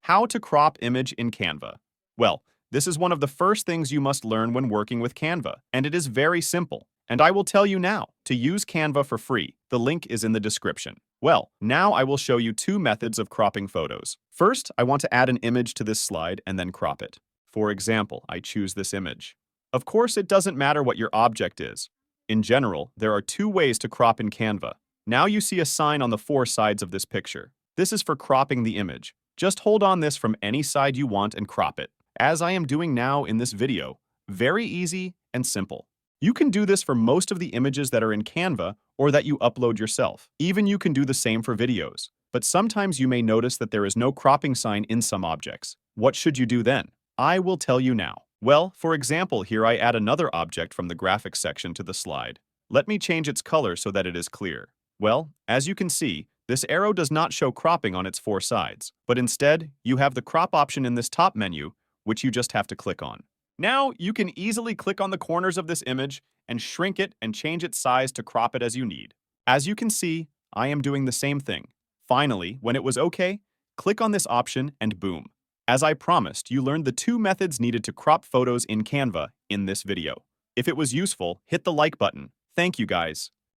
How to crop image in Canva. Well, this is one of the first things you must learn when working with Canva, and it is very simple. And I will tell you now, to use Canva for free, the link is in the description. Well, now I will show you two methods of cropping photos. First, I want to add an image to this slide and then crop it. For example, I choose this image. Of course, it doesn't matter what your object is. In general, there are two ways to crop in Canva. Now you see a sign on the four sides of this picture. This is for cropping the image. Just hold on this from any side you want and crop it, as I am doing now in this video. Very easy and simple. You can do this for most of the images that are in Canva or that you upload yourself. Even you can do the same for videos. But sometimes you may notice that there is no cropping sign in some objects. What should you do then? I will tell you now. Well, for example, here I add another object from the graphics section to the slide. Let me change its color so that it is clear. Well, as you can see, this arrow does not show cropping on its four sides, but instead, you have the crop option in this top menu, which you just have to click on. Now, you can easily click on the corners of this image and shrink it and change its size to crop it as you need. As you can see, I am doing the same thing. Finally, when it was okay, click on this option and boom. As I promised, you learned the two methods needed to crop photos in Canva in this video. If it was useful, hit the like button. Thank you guys.